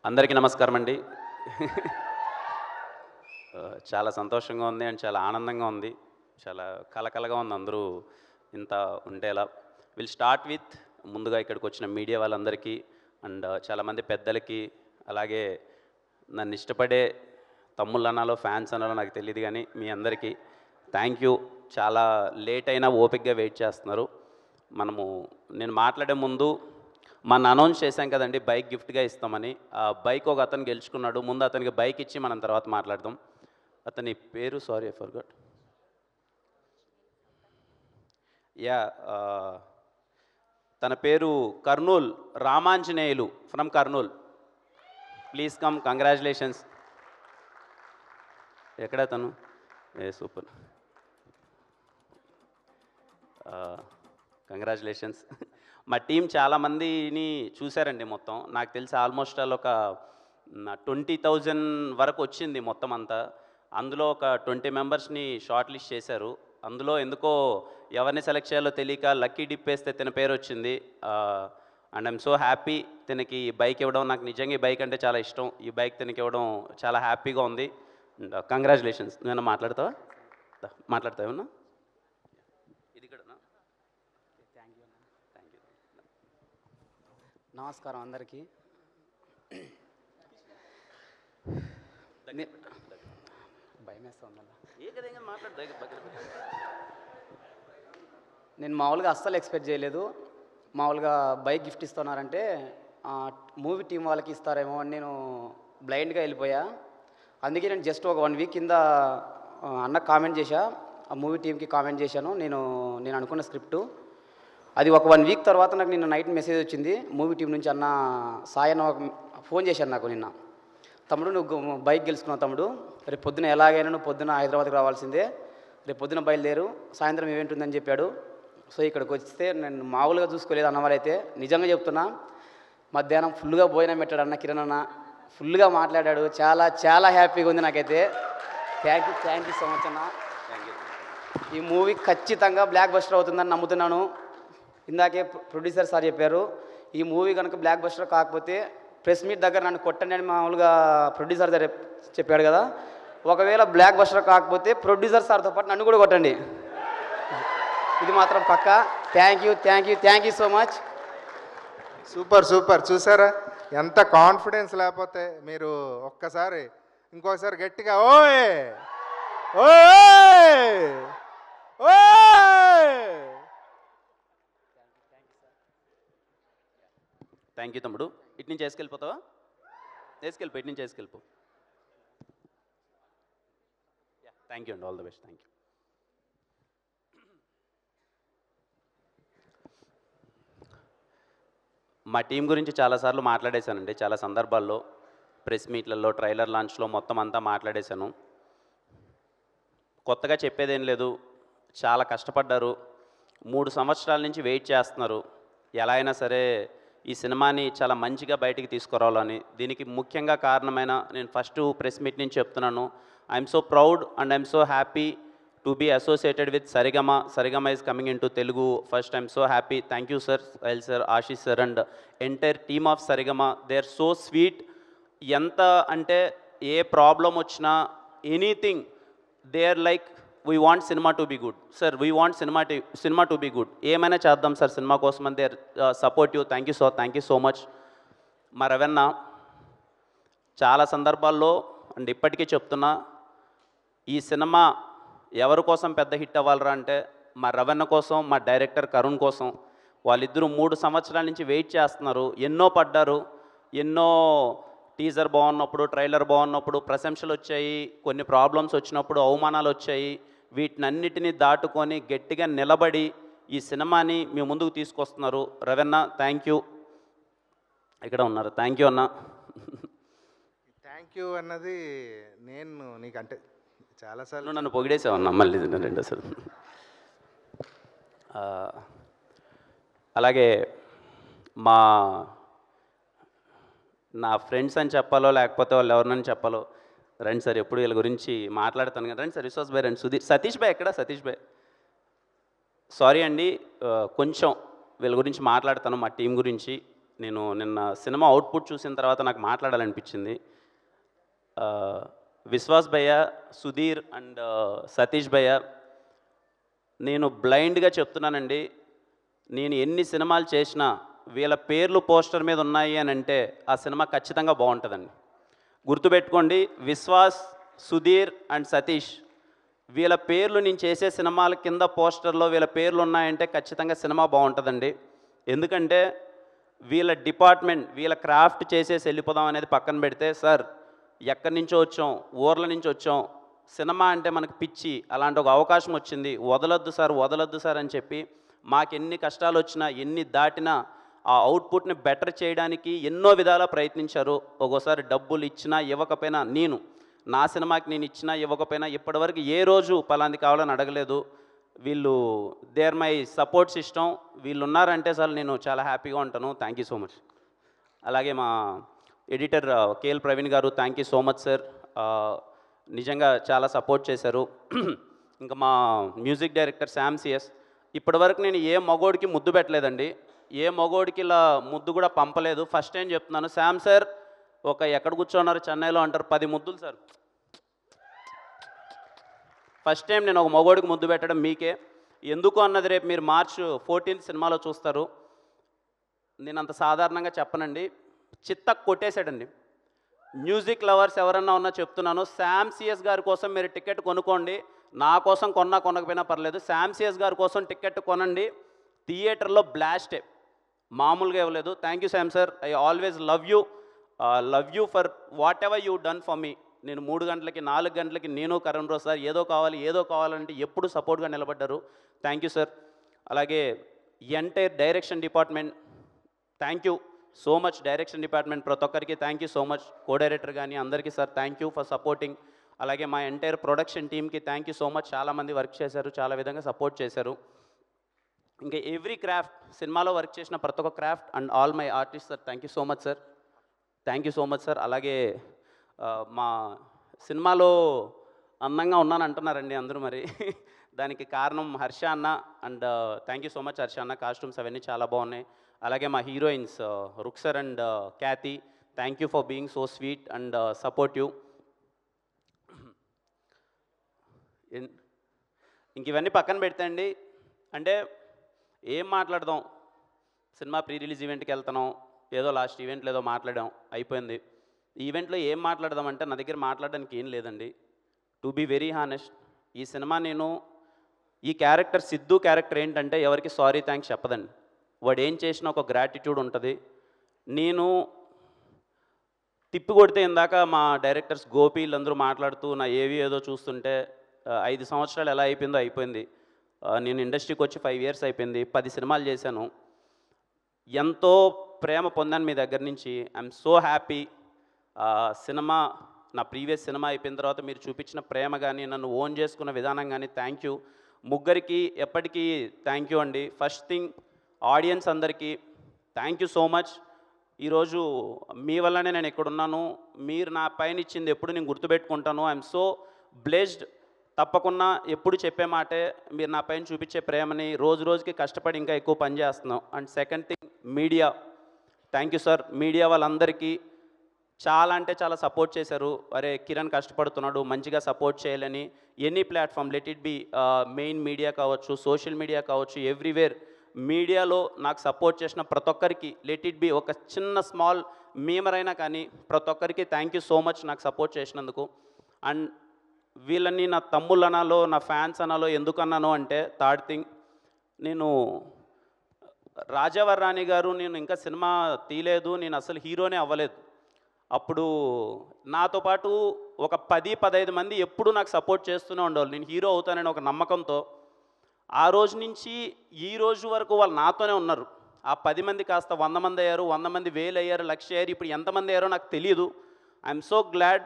అందరికీ నమస్కారం అండి. చాలా సంతోషంగా ఉంది అండ్ చాలా ఆనందంగా ఉంది. చాలా కలకలగా ఉంది అందరూ ఇంత ఉండేలా. విల్ స్టార్ట్ విత్ ముందుగా ఇక్కడికి వచ్చిన మీడియా వాళ్ళందరికీ అండ్ చాలామంది పెద్దలకి, అలాగే నన్ను ఇష్టపడే తమ్ముళ్ళు అనాలో ఫ్యాన్స్ అనాలో నాకు తెలియదు, కానీ మీ అందరికీ థ్యాంక్ యూ. చాలా లేట్ అయినా ఓపికగా వెయిట్ చేస్తున్నారు. నేను మాట్లాడే ముందు మన అనౌన్స్ చేశాం కదండి, బైక్ గిఫ్ట్గా ఇస్తామని. ఆ బైక్ ఒక అతను గెలుచుకున్నాడు. ముందు అతనికి బైక్ ఇచ్చి మనం తర్వాత మాట్లాడదాం. అతని పేరు సారీ ఐ ఫర్గాట్. యా, తన పేరు Kurnool Ramanjaneyulu from Kurnool. Please come, congratulations. ఎక్కడ తను? Super, congratulations. మా టీం చాలామందిని చూశారండి. మొత్తం నాకు తెలిసి ఆల్మోస్ట్ ఒక 20,000 వరకు వచ్చింది మొత్తం అంతా. అందులో ఒక 20 మెంబర్స్ని షార్ట్ లిస్ట్ చేశారు. అందులో ఎందుకో ఎవరిని సెలెక్ట్ చేయాలో తెలియక లక్కీ డిప్ వేస్తే తన పేరు వచ్చింది. అండ్ ఐఎమ్ సో హ్యాపీ తనకి బైక్ ఇవ్వడం. నాకు నిజంగా ఈ బైక్ అంటే చాలా ఇష్టం. ఈ బైక్ తనకి ఇవ్వడం చాలా హ్యాపీగా ఉంది. And congratulations. నేను మాట్లాడతావా? ఏమన్నా? ఇది కూడా నమస్కారం అందరికీ. భయం వేస్తుందన్న. నేను మామూలుగా అస్సలు ఎక్స్పెక్ట్ చేయలేదు. మామూలుగా బైక్ గిఫ్ట్ ఇస్తున్నారంటే మూవీ టీం వాళ్ళకి ఇస్తారేమో అని నేను బ్లైండ్గా వెళ్ళిపోయా. అందుకే నేను జస్ట్ ఒక 1 వీక్ కింద అన్న కామెంట్ చేశా, ఆ మూవీ టీంకి కామెంట్ చేశాను. నేను అనుకున్న స్క్రిప్టు అది ఒక 1 వీక్ తర్వాత నాకు నిన్న నైట్ మెసేజ్ వచ్చింది మూవీ టీం నుంచి. అన్న సాయి అన్న ఫోన్ చేశాను నాకు నిన్న. తమ్ముడు, నువ్వు బైక్ గెలుచుకున్నావు తమ్ముడు, రేపు పొద్దున ఎలాగైనా నువ్వు పొద్దున హైదరాబాద్కి రావాల్సిందే, రేపు పొద్దున బయలుదేరు, సాయంత్రం ఈవెంట్ ఉందని చెప్పాడు. సో ఇక్కడికి వస్తే నేను మామూలుగా చూసుకోలేదు. అన్నవారైతే నిజంగా చెప్తున్నా, మధ్యాహ్నం ఫుల్గా భోజనం పెట్టాడు అన్న కిరణ్ అన్న, ఫుల్గా మాట్లాడాడు. చాలా చాలా హ్యాపీగా ఉంది నాకైతే. థ్యాంక్ యూ సో మచ్ అన్న. ఈ మూవీ ఖచ్చితంగా బ్లాక్ బస్టర్ అవుతుందని నమ్ముతున్నాను. ఇందాకే ప్రొడ్యూసర్ సార్ చెప్పారు, ఈ మూవీ కనుక బ్లాక్ బస్టర్ కాకపోతే ప్రెస్ మీట్ దగ్గర నన్ను కొట్టండి అని మామూలుగా ప్రొడ్యూసర్ సార్ చెప్పాడు కదా. ఒకవేళ బ్లాక్ బస్టర్ కాకపోతే ప్రొడ్యూసర్ సార్తో పాటు నన్ను కూడా కొట్టండి, ఇది మాత్రం పక్కా. Thank you so much. Super. చూసారా ఎంత కాన్ఫిడెన్స్? లేకపోతే మీరు ఒక్కసారి ఇంకోసారి గట్టిగా ఓయ్ ఓయ్ ఓయ్. థ్యాంక్ యూ తమ్ముడు. ఇటు నుంచి వేసుకెళ్ళిపోతావా? ఇటు నుంచి వేసుకెళ్ళిపో. థ్యాంక్ యూ అండి, all the best. Thank you. మా టీం గురించి చాలాసార్లు మాట్లాడేశానండి, చాలా సందర్భాల్లో, ప్రెస్ మీట్లలో, ట్రైలర్ లాంచ్లో మొత్తం అంతా మాట్లాడేశాను. కొత్తగా చెప్పేదేం లేదు. చాలా కష్టపడ్డారు. 3 సంవత్సరాల నుంచి వెయిట్ చేస్తున్నారు. ఎలా అయినా సరే ఈ సినిమాని చాలా మంచిగా బయటికి తీసుకురావాలని. దీనికి ముఖ్యంగా కారణమైన నేను ఫస్ట్ ప్రెస్ మీట్ నుంచి చెప్తున్నాను, I'm so proud and I'm so happy to be associated with Sarigama. Sarigama is coming into Telugu first. I'm so happy. Thank you sir, Sahil sir, Ashish sir and entire team of Sarigama. They are so sweet. Yanta ante ఏ problem వచ్చినా anything they are like, we want cinema to be good sir, we want cinema to be good, ఏమైనా చేద్దాం sir cinema కోసం అని they are supportive. Thank you so much. మా రవణ చాలా సందర్భాల్లో and ఇప్పటికీ చెప్తున్నా, ఈ సినిమా ఎవరి కోసం పెద్ద హిట్ అవ్వాలరా అంటే మా రవణ కోసం, మా డైరెక్టర్ కరుణ్ కోసం. వాళ్ళిద్దరూ 3 సంవత్సరాల నుంచి వెయిట్ చేస్తున్నారు. ఎన్నో పడ్డారు. ఎన్నో టీజర్ బాగున్నప్పుడు, ట్రైలర్ బాగున్నప్పుడు ప్రశంసలు వచ్చాయి, కొన్ని ప్రాబ్లమ్స్ వచ్చినప్పుడు అవమానాలు వచ్చాయి. వీటినన్నిటినీ దాటుకొని గట్టిగా నిలబడి ఈ సినిమాని మీ ముందుకు తీసుకొస్తున్నారు. రవణ థ్యాంక్ యూ. ఇక్కడ ఉన్నారు. థ్యాంక్ యూ అన్న. థ్యాంక్ యూ అన్నది నేను నీకంటే చాలాసార్లు నన్ను పొగిడేసావన్నా, మళ్ళీ రెండోసారి. అలాగే నా ఫ్రెండ్స్ అని చెప్పాలో లేకపోతే వాళ్ళు ఎవరినని చెప్పాలో, రండి సార్, ఎప్పుడు వీళ్ళ గురించి మాట్లాడతాను కదా. రండి సార్, విశ్వాస్ భాయ్ రండి, సతీష్ భాయ్ ఎక్కడ? సతీష్ భాయ్ సారీ అండి, కొంచెం వీళ్ళ గురించి మాట్లాడతాను, మా టీం గురించి. నేను నిన్న సినిమా అవుట్పుట్ చూసిన తర్వాత నాకు మాట్లాడాలనిపించింది. విశ్వాస్ భయ్య, సుధీర్ అండ్ సతీష్ భయ్య, నేను బ్లైండ్గా చెప్తున్నానండి, నేను ఎన్ని సినిమాలు చేసినా వీళ్ళ పేర్లు పోస్టర్ మీద ఉన్నాయి అని అంటే ఆ సినిమా ఖచ్చితంగా బాగుంటుందండి. గుర్తుపెట్టుకోండి, విశ్వాస్, సుధీర్ అండ్ సతీష్ వీళ్ళ పేర్లు నేను చేసే సినిమాల కింద పోస్టర్లో వీళ్ళ పేర్లు ఉన్నాయంటే ఖచ్చితంగా సినిమా బాగుంటుందండి. ఎందుకంటే వీళ్ళ డిపార్ట్మెంట్, వీళ్ళ క్రాఫ్ట్ చేసేసి వెళ్ళిపోదాం అనేది పక్కన పెడితే, సార్ ఎక్కడి నుంచో వచ్చాం, ఊర్ల నుంచి వచ్చాం, సినిమా అంటే మనకు పిచ్చి, అలాంటి ఒక అవకాశం వచ్చింది, వదలొద్దు సార్ అని చెప్పి మాకు ఎన్ని కష్టాలు వచ్చినా ఎన్ని దాటినా ఆ అవుట్పుట్ని బెటర్ చేయడానికి ఎన్నో విధాలా ప్రయత్నించారు. ఒక్కోసారి డబ్బులు ఇచ్చినా ఇవ్వకపోయినా, నా సినిమాకి నేను ఇచ్చినా ఇవ్వకపోయినా ఇప్పటివరకు ఏ రోజు పలాంది కావాలని అడగలేదు. వీళ్ళు దేర్ మై సపోర్ట్ సిస్టమ్, వీళ్ళు ఉన్నారంటే సార్ నేను చాలా హ్యాపీగా ఉంటాను. Thank you so much. అలాగే మా ఎడిటర్ కేఎల్ ప్రవీణ్ గారు, thank you so much sir, నిజంగా చాలా సపోర్ట్ చేశారు. ఇంకా మా మ్యూజిక్ డైరెక్టర్ శామ్ సిఎస్, ఇప్పటివరకు నేను ఏ మగోడికి ముద్దు పెట్టలేదండి, ఏ మగోడికి ఇలా ముద్దు కూడా పంపలేదు. ఫస్ట్ టైం చెప్తున్నాను, శామ్ సార్ ఒక ఎక్కడ కూర్చోన్నారు చెన్నైలో అంటారు 10 ముద్దులు సార్. ఫస్ట్ టైం నేను ఒక మగోడికి ముద్దు పెట్టడం మీకే. ఎందుకు అన్నది రేపు మీరు March 14 సినిమాలో చూస్తారు. నేను అంత సాధారణంగా చెప్పనండి, చిత్త కొట్టేశాడండి. మ్యూజిక్ లవర్స్ ఎవరన్నా ఉన్నా చెప్తున్నాను, శామ్ సిఎస్ గారి కోసం మీరు టికెట్ కొనుక్కోండి. నా కోసం కొనకపోయినా పర్లేదు, శామ్ సిఎస్ గారి కోసం టికెట్ కొనండి. థియేటర్లో బ్లాస్టే, మామూలుగా ఇవ్వలేదు. Thank you Sam sir, I always love you for what ever you done for me. నేను 3 గంటలకి 4 గంటలకి నేను కరణ్ రావు సార్ ఏదో కావాలంటే ఎప్పుడు సపోర్ట్గా నిలబడ్డారు. Thank you sir. అలాగే entire direction department, thank you so much. Direction department ప్రతి ఒక్కరికి thank you so much. Co director కానీ అందరికీ sir thank you for supporting. అలాగే మా ఎంటైర్ ప్రొడక్షన్ టీమ్కి థ్యాంక్ యూ సో మచ్. చాలామంది వర్క్ చేశారు, చాలా విధంగా సపోర్ట్ చేశారు. ఇంకా ఎవ్రీ క్రాఫ్ట్, సినిమాలో వర్క్ చేసిన ప్రతి ఒక్క craft and all my artist sir, thank you so much sir. Thank you so much sir. అలాగే మా సినిమాలో అందంగా ఉన్నాను అంటున్నారండి అందరూ, మరి దానికి కారణం హర్ష అన్న, and thank you so much Harsha అన్న. కాస్ట్యూమ్స్ అవన్నీ చాలా బాగున్నాయి. అలాగే మా heroines Rukshar and Cathy, thank you for being so sweet and supportive. ఇంక ఇవన్నీ పక్కన పెడితే అండి, అంటే ఏం మాట్లాడదాం, సినిమా ప్రీ రిలీజ్ ఈవెంట్కి వెళ్తున్నాం, ఏదో లాస్ట్ ఈవెంట్లో ఏదో మాట్లాడాం, అయిపోయింది. ఈ ఈవెంట్లో ఏం మాట్లాడదామంటే నా దగ్గర మాట్లాడడానికి ఏం లేదండి. టు బీ వెరీ హానెస్ట్, ఈ సినిమా ఈ క్యారెక్టర్ సిద్ధు క్యారెక్టర్ ఏంటంటే ఎవరికి సారీ థ్యాంక్స్ చెప్పదండి. వాడు ఏం చేసినా ఒక గ్రాటిట్యూడ్ ఉంటుంది. నేను తిప్పి కొడితే ఇందాక మా డైరెక్టర్స్ గోపి వీళ్ళందరూ మాట్లాడుతూ నా ఏదో చూస్తుంటే 5 సంవత్సరాలు ఎలా అయిపోయిందో అయిపోయింది. నేను ఇండస్ట్రీకి వచ్చి 5 years అయిపోయింది, 10 సినిమాలు చేశాను, ఎంతో ప్రేమ పొందాను మీ దగ్గర నుంచి. I'm so happy. సినిమా, నా ప్రీవియస్ సినిమా అయిపోయిన తర్వాత మీరు చూపించిన ప్రేమ కానీ, నన్ను ఓన్ చేసుకున్న విధానం కానీ, థ్యాంక్ యూ. ముగ్గురికి ఎప్పటికీ థ్యాంక్ యూ అండి. ఫస్ట్ థింగ్ ఆడియన్స్ అందరికీ థ్యాంక్ యూ సో మచ్. ఈరోజు మీ వల్లనే నేను ఇక్కడున్నాను. మీరు నా పైన ఇచ్చింది ఎప్పుడు నేను గుర్తుపెట్టుకుంటాను. I'm so blessed. తప్పకుండా ఎప్పుడు చెప్పే మాటే, మీరు నా పైన చూపించే ప్రేమని రోజు రోజుకి కష్టపడి ఇంకా ఎక్కువ పని చేస్తున్నాం. And second thing media, thank you sir. Media వాళ్ళందరికీ చాలా అంటే చాలా సపోర్ట్ చేశారు. అరే కిరణ్ కష్టపడుతున్నాడు, మంచిగా సపోర్ట్ చేయాలని. Any platform, let it be main media కావచ్చు, సోషల్ మీడియా కావచ్చు, ఎవ్రీవేర్ మీడియాలో నాకు సపోర్ట్ చేసిన ప్రతి ఒక్కరికి, లెట్ ఇట్ బి ఒక చిన్న స్మాల్ మీమర్ అయినా కానీ, ప్రతి ఒక్కరికి థ్యాంక్ యూ సో మచ్ నాకు సపోర్ట్ చేసినందుకు. అండ్ వీళ్ళని నా తమ్ముళ్ళు అనాలో, నా ఫ్యాన్స్ అనాలో ఎందుకు అన్నాను అంటే, థర్డ్ థింగ్, నేను రాజావర్ రాణి గారు, నేను ఇంకా సినిమా తీయలేదు, నేను అసలు హీరోనే అవ్వలేదు. అప్పుడు నాతో పాటు ఒక 10-15 మంది ఎప్పుడు నాకు సపోర్ట్ చేస్తూనే ఉండేవాళ్ళు, నేను హీరో అవుతానని ఒక నమ్మకంతో. ఆ రోజు నుంచి ఈ రోజు వరకు వాళ్ళు నాతోనే ఉన్నారు. ఆ 10 మంది కాస్త 100 మంది అయ్యారు, 100 మంది 1000 అయ్యారు, 1,00,000 అయ్యారు, ఇప్పుడు ఎంతమంది అయ్యారో నాకు తెలియదు. I'm so glad.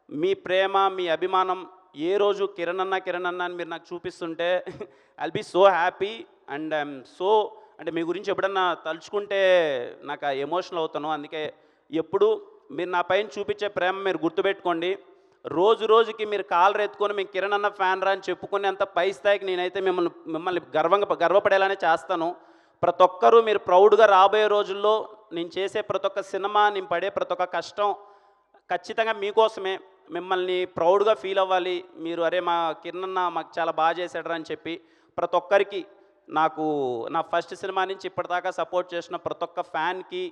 మీ ప్రేమ, మీ అభిమానం ఏ రోజు కిరణ్ అన్న అని మీరు నాకు చూపిస్తుంటే I'll be so happy. And I'm so, అంటే మీ గురించి ఎప్పుడన్నా తలుచుకుంటే నాకు ఎమోషనల్ అవుతాను. అందుకే ఎప్పుడు మీరు నా పైన చూపించే ప్రేమ మీరు గుర్తుపెట్టుకోండి. రోజు రోజుకి మీరు కాలర్ ఎత్తుకొని మీకు కిరణ్ అన్న ఫ్యాన్ రా అని చెప్పుకునేంత పై స్థాయికి నేనైతే మిమ్మల్ని గర్వపడేలానే చేస్తాను. ప్రతి ఒక్కరూ మీరు ప్రౌడ్గా రాబోయే రోజుల్లో నేను చేసే ప్రతి ఒక్క సినిమా, నేను పడే ప్రతి ఒక్క కష్టం ఖచ్చితంగా మీకోసమే. మిమ్మల్ని ప్రౌడ్గా ఫీల్ అవ్వాలి మీరు. అరే మా కిరణ్ అన్న మాకు చాలా బాగా చేశాడరా అని చెప్పి ప్రతి ఒక్కరికి, నాకు నా ఫస్ట్ సినిమా నుంచి ఇప్పటిదాకా సపోర్ట్ చేసిన ప్రతి ఒక్క ఫ్యాన్కి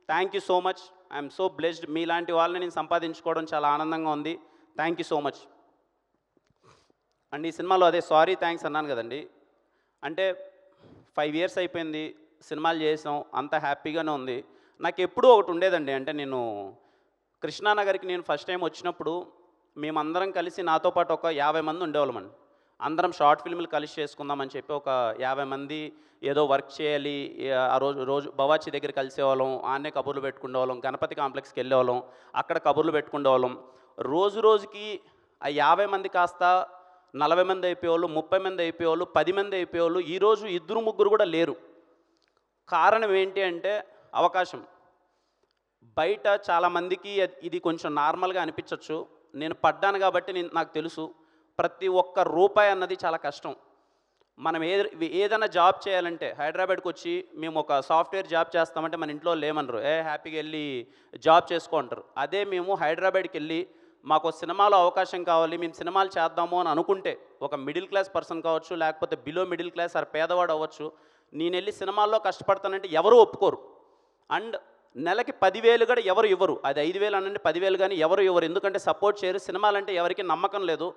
thank you so much. I'm so blessed. మీలాంటి వాళ్ళని నేను సంపాదించుకోవడం చాలా ఆనందంగా ఉంది. Thank you so much. And ఈ సినిమాలో అదే సారీ థ్యాంక్స్ అన్నాను కదండి, అంటే 5 years అయిపోయింది, సినిమాలు చేసాం, అంత హ్యాపీగానే ఉంది. నాకు ఎప్పుడూ ఒకటి ఉండేదండి, అంటే నేను కృష్ణానగర్కి నేను ఫస్ట్ టైం వచ్చినప్పుడు మేమందరం కలిసి నాతో పాటు ఒక 50 మంది ఉండేవాళ్ళమండి. అందరం షార్ట్ ఫిల్మ్లు కలిసి చేసుకుందామని చెప్పి ఒక 50 మంది ఏదో వర్క్ చేయాలి. ఆ రోజు బవాచి దగ్గర కలిసేవాళ్ళం, ఆన్నే కబుర్లు పెట్టుకునేవాళ్ళం, గణపతి కాంప్లెక్స్కి వెళ్ళేవాళ్ళం, అక్కడ కబుర్లు పెట్టుకునేవాళ్ళం. రోజుకి ఆ 50 మంది కాస్త 40 మంది అయిపోయేవాళ్ళు, 30 మంది అయిపోయేవాళ్ళు, 10 మంది అయిపోయేవాళ్ళు. ఈరోజు 2-3 కూడా లేరు. కారణం ఏంటి అంటే అవకాశం. బయట చాలామందికి ఇది కొంచెం నార్మల్గా అనిపించవచ్చు, నేను పడ్డాను కాబట్టి నాకు తెలుసు. ప్రతి ఒక్క రూపాయి అన్నది చాలా కష్టం. మనం ఏదైనా జాబ్ చేయాలంటే హైదరాబాద్కి వచ్చి మేము ఒక సాఫ్ట్వేర్ జాబ్ చేస్తామంటే మన ఇంట్లో లేమనరు, హ్యాపీగా వెళ్ళి జాబ్ చేసుకో అంటారు. అదే మేము హైదరాబాద్కి వెళ్ళి మాకు సినిమాలో అవకాశం కావాలి, మేము సినిమాలు చేద్దాము అని అనుకుంటే, ఒక మిడిల్ క్లాస్ పర్సన్ కావచ్చు, లేకపోతే బిలో మిడిల్ క్లాస్ ఆర్ పేదవాడు అవ్వచ్చు, నేను వెళ్ళి సినిమాల్లో కష్టపడతానంటే ఎవరు ఒప్పుకోరు. అండ్ నెలకి 10,000 కూడా ఎవరు ఇవ్వరు. అది 5,000 అనండి 10,000 కానీ ఎవరు ఇవ్వరు. ఎందుకంటే సపోర్ట్ చేయరు. సినిమాలంటే ఎవరికి నమ్మకం లేదు.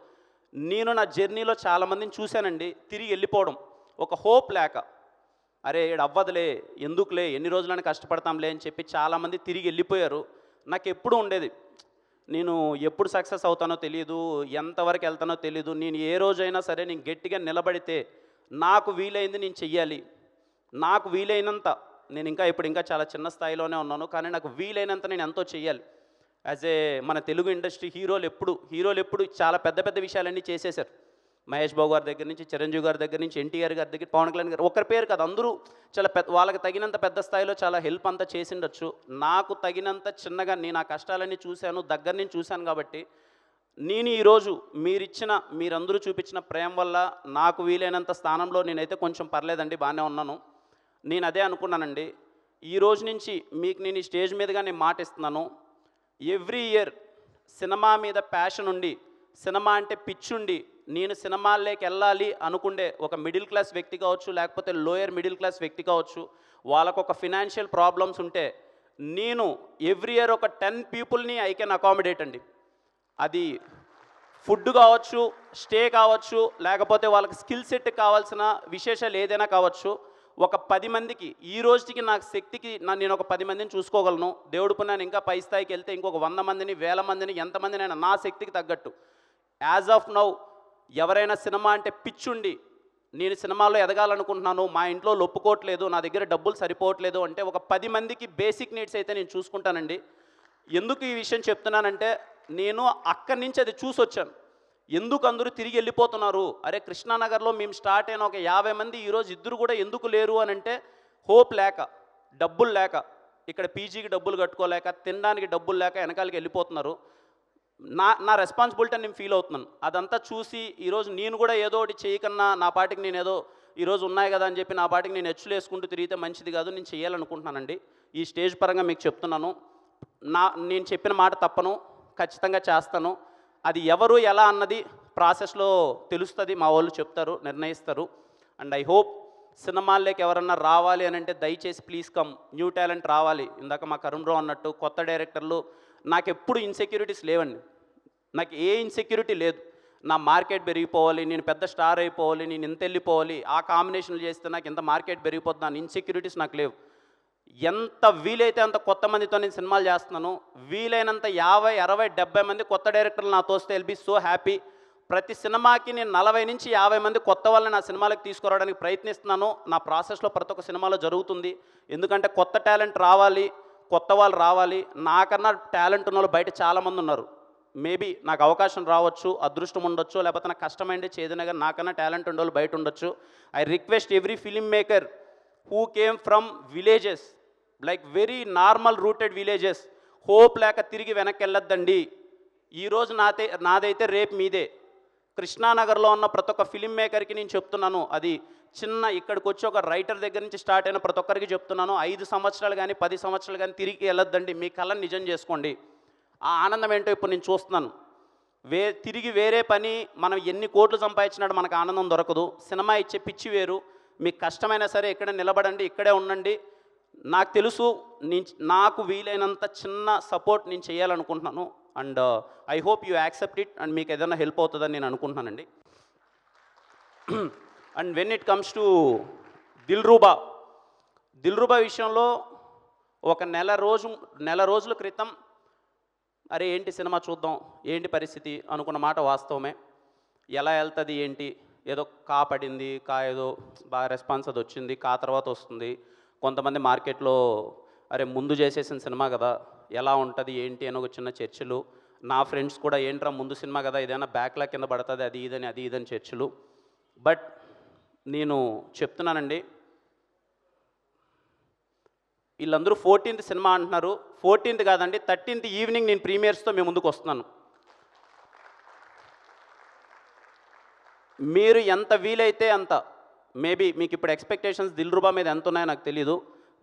నేను నా జర్నీలో చాలామందిని చూశానండి తిరిగి వెళ్ళిపోవడం, ఒక హోప్ లేక, అరే ఈడు అవ్వదులే, ఎందుకులే, ఎన్ని రోజులని కష్టపడతాంలే అని చెప్పి చాలామంది తిరిగి వెళ్ళిపోయారు. నాకు ఎప్పుడు ఉండేది, నేను ఎప్పుడు సక్సెస్ అవుతానో తెలియదు, ఎంతవరకు వెళ్తానో తెలియదు. నేను ఏ రోజైనా సరే నేను గట్టిగా నిలబడితే నాకు వీలైంది నేను చెయ్యాలి. నాకు వీలైనంత, నేను ఇప్పుడు ఇంకా చాలా చిన్న స్థాయిలోనే ఉన్నాను, కానీ నాకు వీలైనంత నేను ఎంతో చెయ్యాలి. యాజ్ ఏ మన తెలుగు ఇండస్ట్రీ హీరోలు ఎప్పుడు చాలా పెద్ద పెద్ద విషయాలన్నీ చేసేశారు. మహేష్ బాబు గారి దగ్గర నుంచి, చిరంజీవి గారి దగ్గర నుంచి, ఎన్టీఆర్ గారి దగ్గర, పవన్ కళ్యాణ్ గారు, ఒకరి పేరు కాదు, అందరూ చాలా వాళ్ళకి తగినంత పెద్ద స్థాయిలో చాలా హెల్ప్ అంతా చేసిండొచ్చు. నాకు తగినంత చిన్నగా నేను ఆ కష్టాలన్నీ చూశాను, దగ్గర నుంచి చూశాను. కాబట్టి నేను ఈరోజు మీరందరూ చూపించిన ప్రేమ వల్ల నాకు వీలైనంత స్థానంలో నేనైతే కొంచెం పర్లేదండి, బాగానే ఉన్నాను. నేను అదే అనుకున్నానండి, ఈ రోజు నుంచి మీకు నేను ఈ స్టేజ్ మీదుగా నేను మాట ఇస్తున్నాను. ఎవ్రీ ఇయర్ సినిమా మీద ప్యాషన్ ఉండి, సినిమా అంటే పిచ్చుండి, నేను సినిమాల్లోకి వెళ్ళాలి అనుకుండే ఒక మిడిల్ క్లాస్ వ్యక్తి కావచ్చు, లేకపోతే లోయర్ మిడిల్ క్లాస్ వ్యక్తి కావచ్చు, వాళ్ళకు ఒక ఫినాన్షియల్ ప్రాబ్లమ్స్ ఉంటే, నేను ఎవ్రీ ఇయర్ ఒక 10 పీపుల్ని ఐ కెన్ అకామిడేట్ అండి. అది ఫుడ్ కావచ్చు, స్టే కావచ్చు, లేకపోతే వాళ్ళకి స్కిల్ సెట్ కావాల్సిన విశేషాలు ఏదైనా కావచ్చు. ఒక 10 మందికి ఈ రోజుకి నాకు శక్తికి నేను ఒక 10 మందిని చూసుకోగలను. దేవుడు పుణ్యాన్ని ఇంకా పై స్థాయికి వెళ్తే ఇంకొక 100 మందిని, 1000 మందిని, ఎంతమందినైనా నా శక్తికి తగ్గట్టు. యాజ్ ఆఫ్ నౌ ఎవరైనా సినిమా అంటే పిచ్చుండి, నేను సినిమాలో ఎదగాలనుకుంటున్నాను, మా ఇంట్లో ఒప్పుకోవట్లేదు, నా దగ్గర డబ్బులు సరిపోవట్లేదు అంటే ఒక 10 మందికి బేసిక్ నీడ్స్ అయితే నేను చూసుకుంటానండి. ఎందుకు ఈ విషయం చెప్తున్నానంటే, నేను అక్కడి నుంచి అది చూసి వచ్చాను. ఎందుకు అందరూ తిరిగి వెళ్ళిపోతున్నారు, అరే కృష్ణానగర్లో మేము స్టార్ట్ అయిన ఒక 50 మంది ఈరోజు 2 కూడా ఎందుకు లేరు అని అంటే, హోప్ లేక, డబ్బులు లేక, ఇక్కడ పీజీకి డబ్బులు కట్టుకోలేక, తినడానికి డబ్బులు లేక వెనకాలకి వెళ్ళిపోతున్నారు. నా రెస్పాన్సిబిలిటీ నేను ఫీల్ అవుతున్నాను. అదంతా చూసి ఈరోజు నేను కూడా ఏదో ఒకటి చేయకన్నా, నా పాటికి నేను ఏదో ఈరోజు ఉన్నాయి కదా అని చెప్పి నా పాటికి నేను హెచ్చులు వేసుకుంటూ తిరిగితే మంచిది కాదు, నేను చేయాలనుకుంటున్నానండి. ఈ స్టేజ్ పరంగా మీకు చెప్తున్నాను, నేను చెప్పిన మాట తప్పను, ఖచ్చితంగా చేస్తాను. అది ఎవరు ఎలా అన్నది ప్రాసెస్లో తెలుస్తుంది, మా వాళ్ళు చెప్తారు, నిర్ణయిస్తారు. అండ్ ఐ హోప్ సినిమాల్లోకి ఎవరన్నా రావాలి అని అంటే దయచేసి ప్లీజ్ కమ్, న్యూ టాలెంట్ రావాలి. ఇందాక మా కరుణ్ రావు అన్నట్టు కొత్త డైరెక్టర్లు, నాకు ఎప్పుడు ఇన్సెక్యూరిటీస్ లేవండి, నాకు ఏ ఇన్సెక్యూరిటీ లేదు. నా మార్కెట్ పెరిగిపోవాలి, నేను పెద్ద స్టార్ అయిపోవాలి, నేను ఇంత వెళ్ళిపోవాలి, ఆ కాంబినేషన్లు చేస్తే నాకు ఇంత మార్కెట్ పెరిగిపోతుంది, నా ఇన్సెక్యూరిటీస్ నాకు లేవు. ఎంత వీలైతే అంత కొత్త మందితో నేను సినిమాలు చేస్తున్నాను. వీలైనంత 50, 60, 70 మంది కొత్త డైరెక్టర్లు నాతో వస్తే విల్ బీ సో హ్యాపీ. ప్రతి సినిమాకి నేను 40 నుంచి 50 మంది కొత్త వాళ్ళని నా సినిమాలకు తీసుకురావడానికి ప్రయత్నిస్తున్నాను. నా ప్రాసెస్లో ప్రతి ఒక్క సినిమాలో జరుగుతుంది. ఎందుకంటే కొత్త టాలెంట్ రావాలి, కొత్త వాళ్ళు రావాలి. నాకన్నా టాలెంట్ ఉన్న వాళ్ళు బయట చాలామంది ఉన్నారు. మేబీ నాకు అవకాశం రావచ్చు, అదృష్టం ఉండొచ్చు, లేకపోతే నాకు కష్టమైంది చేదైనా కానీ నాకన్నా టాలెంట్ ఉండే వాళ్ళు బయట ఉండొచ్చు. I request every film maker who came from villages, like very normal rooted villages, hope లేక తిరిగి వెనక్కి వెళ్ళొద్దండి. ఈరోజు నాదైతే రేపు మీదే. కృష్ణానగర్లో ఉన్న ప్రతి ఒక్క ఫిలిం మేకర్కి నేను చెప్తున్నాను, అది చిన్న ఇక్కడికి వచ్చి ఒక రైటర్ దగ్గర నుంచి స్టార్ట్ అయిన ప్రతి ఒక్కరికి చెప్తున్నాను, 5 సంవత్సరాలు కానీ 10 సంవత్సరాలు కానీ తిరిగి వెళ్ళొద్దండి, మీ కళను నిజం చేసుకోండి. ఆ ఆనందం ఏంటో ఇప్పుడు నేను చూస్తున్నాను. తిరిగి వేరే పని మనం ఎన్ని కోట్లు సంపాదించినాడు మనకు ఆనందం దొరకదు. సినిమా ఇచ్చే పిచ్చి వేరు. మీకు కష్టమైనా సరే ఇక్కడ నిలబడండి, ఇక్కడే ఉండండి. నాకు తెలుసు, నాకు వీలైనంత చిన్న సపోర్ట్ నేను చేయాలనుకుంటున్నాను. And I hope you accept it. And మీకు ఏదైనా హెల్ప్ అవుతుందని నేను అనుకుంటున్నానండి. And when it comes to Dilruba విషయంలో ఒక నెల రోజుల క్రితం అరే ఏంటి సినిమా చూద్దాం, ఏంటి పరిస్థితి అనుకున్న మాట వాస్తవమే. ఎలా వెళ్తుంది ఏంటి, ఏదో కా పడింది, ఏదో బాగా రెస్పాన్స్ అది వచ్చింది, తర్వాత వస్తుంది. కొంతమంది మార్కెట్లో అరే ముందు చేసేసిన సినిమా కదా, ఎలా ఉంటుంది ఏంటి అని ఒక చిన్న చర్చలు. నా ఫ్రెండ్స్ కూడా ఏంట్రా ముందు సినిమా కదా, ఏదైనా బ్యాక్లాగ్ కింద పడుతుంది, అది ఇదని చర్చలు. బట్ నేను చెప్తున్నానండి, వీళ్ళందరూ 14th సినిమా అంటున్నారు. 14th కాదండి, 13th ఈవినింగ్ నేను ప్రీమియర్స్తో మేము ముందుకు వస్తున్నాను. మీరు ఎంత వీలైతే అంత, మేబీ మీకు ఇప్పుడు ఎక్స్పెక్టేషన్స్ దిల్రూబా మీద ఎంత ఉన్నాయో నాకు తెలీదు.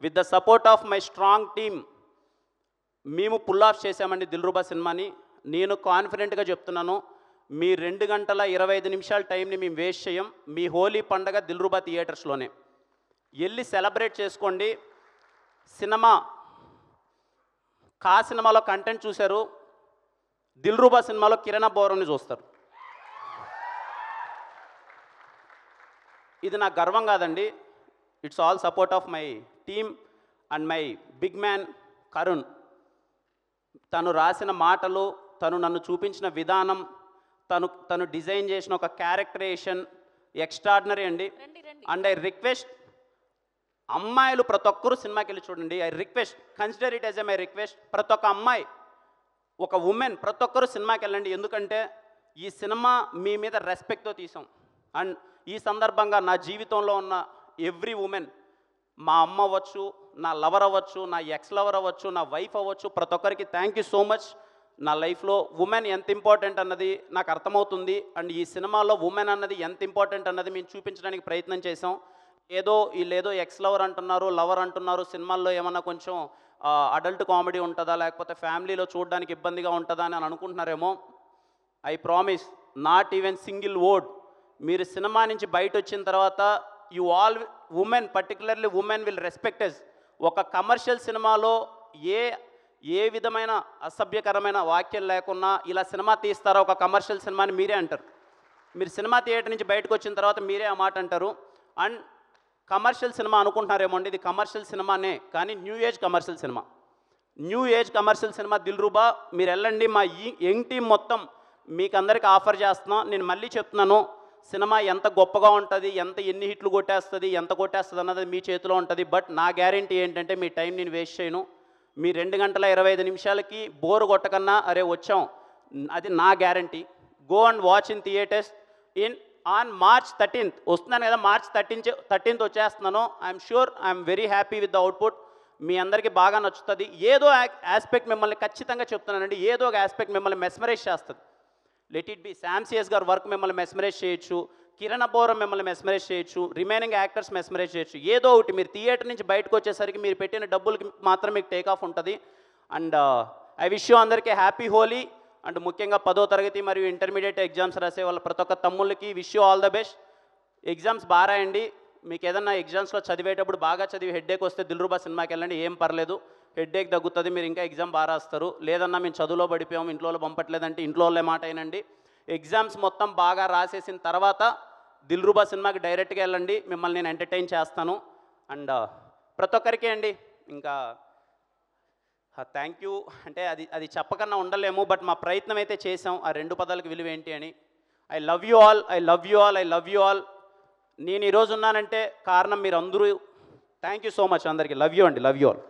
With the support of my strong team మేము పుల్ ఆఫ్ చేసామండి దిల్రూబా సినిమాని. నేను కాన్ఫిడెంట్గా చెప్తున్నాను, మీ 2 గంటల 25 నిమిషాల టైంని మేము వేస్ట్ చేయం. మీ హోలీ పండగ దిల్రూబా థియేటర్స్లోనే వెళ్ళి సెలబ్రేట్ చేసుకోండి. సినిమా సినిమాలో కంటెంట్ చూశారు, దిల్రూబా సినిమాలో కిరణ్ అబ్బోరంని చూస్తారు. ఇది నాకు గర్వం కాదండి, it's all support of my team and my big man Karun. తను రాసిన మాటలు, తను నన్ను చూపించిన విధానం, తను డిజైన్ చేసిన ఒక క్యారెక్టరేషన్ ఎక్స్ట్రాడినరీ అండి. అండ్ ఐ రిక్వెస్ట్ అమ్మాయిలు ప్రతి ఒక్కరూ సినిమాకి వెళ్ళి చూడండి. I request, consider it as my request. ప్రతి ఒక్క అమ్మాయి, ఒక ఉమెన్, ప్రతి ఒక్కరూ సినిమాకి వెళ్ళండి. ఎందుకంటే ఈ సినిమా మీ మీద రెస్పెక్ట్తో తీసాం. అండ్ ఈ సందర్భంగా నా జీవితంలో ఉన్న ఎవ్రీ ఉమెన్, మా అమ్మ అవ్వచ్చు, నా లవర్ అవ్వచ్చు, నా ఎక్స్ లవర్ అవ్వచ్చు, నా వైఫ్ అవ్వచ్చు, ప్రతి ఒక్కరికి థ్యాంక్ యూ సో మచ్. నా లైఫ్లో ఉమెన్ ఎంత ఇంపార్టెంట్ అన్నది నాకు అర్థమవుతుంది. అండ్ ఈ సినిమాలో ఉమెన్ అన్నది ఎంత ఇంపార్టెంట్ అన్నది మేము చూపించడానికి ప్రయత్నం చేసాం. వీళ్ళేదో ఎక్స్ లవర్ అంటున్నారు, లవర్ అంటున్నారు, సినిమాల్లో ఏమన్నా కొంచెం అడల్ట్ కామెడీ ఉంటుందా, లేకపోతే ఫ్యామిలీలో చూడడానికి ఇబ్బందిగా ఉంటుందా అని అనుకుంటున్నారేమో. I promise, not even single word. మీరు సినిమా నుంచి బయట వచ్చిన తర్వాత women, particularly women will respect us. ఒక కమర్షియల్ సినిమాలో ఏ విధమైన అసభ్యకరమైన వాక్యాలు లేకున్నా ఇలా సినిమా తీస్తారా ఒక కమర్షియల్ సినిమాని మీరే అంటారు. మీరు సినిమా థియేటర్ నుంచి బయటకు వచ్చిన తర్వాత మీరే ఆ మాట అంటారు. అండ్ కమర్షియల్ సినిమా అనుకుంటున్నారేమో అండి, ఇది కమర్షియల్ సినిమానే, కానీ new age commercial cinema Dilruba. మీరు వెళ్ళండి, మా యంగ్ టీం మొత్తం మీకు అందరికీ ఆఫర్ చేస్తున్నాం. నేను మళ్ళీ చెప్తున్నాను, సినిమా ఎంత గొప్పగా ఉంటుంది, ఎన్ని హిట్లు కొట్టేస్తుంది, ఎంత కొట్టేస్తుంది అన్నది మీ చేతిలో ఉంటుంది. బట్ నా గ్యారంటీ ఏంటంటే మీ టైం నేను వేస్ట్ చేయను. మీ 2 గంటల 25 నిమిషాలకి బోరు కొట్టకన్నా అరే వచ్చాం, అది నా guarantee. Go and watch in theatres on March 13th వస్తున్నాను కదా, March 13th వచ్చేస్తున్నాను. I'm sure, I'm very happy with the output. మీ అందరికీ బాగా నచ్చుతుంది. ఏదో ఆస్పెక్ట్ మిమ్మల్ని, ఖచ్చితంగా చెప్తున్నానండి, ఏదో ఒక ఆస్పెక్ట్ మిమ్మల్ని మెస్మరైజ్ చేస్తుంది. లెట్ ఇట్ బి శామ్సియస్ గారి వర్క్ మిమ్మల్ని మెస్మరైజ్ చేయొచ్చు, కిరణ్ అబ్బోరం మిమ్మల్ని మెస్మరైజ్ చేయొచ్చు, రిమైనింగ్ యాక్టర్స్ మెస్మరైజ్ చేయొచ్చు. ఏదో ఒకటి మీరు థియేటర్ నుంచి బయటకు వచ్చేసరికి మీరు పెట్టిన డబ్బులకి మాత్రం మీకు టేక్ ఆఫ్ ఉంటుంది. అండ్ ఐ విష్ యూ అందరికీ హ్యాపీ హోలీ. అండ్ ముఖ్యంగా 10వ తరగతి మరియు ఇంటర్మీడియట్ ఎగ్జామ్స్ రాసే వాళ్ళ ప్రతి ఒక్క తమ్ముళ్ళకి wish you all the best. Exams బాగా రాయండి. మీకు ఏదన్నా ఎగ్జామ్స్లో చదివేటప్పుడు బాగా చదివి హెడ్ఏక్ వస్తే దిల్రూబా సినిమాకి వెళ్ళండి, ఏం పర్లేదు, హెడ్ఏక్ తగ్గుతుంది, మీరు ఇంకా ఎగ్జామ్ బాగా రాస్తారు. లేదన్నా మేము చదువులో పడిపోయాము, ఇంట్లో పంపట్లేదంటే ఇంట్లో వాళ్ళే మాట అయినండి. ఎగ్జామ్స్ మొత్తం బాగా రాసేసిన తర్వాత దిల్రూబా సినిమాకి డైరెక్ట్గా వెళ్ళండి, మిమ్మల్ని నేను ఎంటర్టైన్ చేస్తాను. అండ్ ప్రతి ఒక్కరికి అండి ఇంకా థ్యాంక్ యూ అంటే అది చెప్పకన్నా ఉండలేము. బట్ మా ప్రయత్నం అయితే చేసాం ఆ 2 పదాలకు విలువ ఏంటి అని. I love you all. నేను ఈరోజు ఉన్నానంటే కారణం మీరు అందరూ. థ్యాంక్ యూ సో మచ్ అందరికీ. లవ్ యూ అండి, లవ్ యూ ఆల్.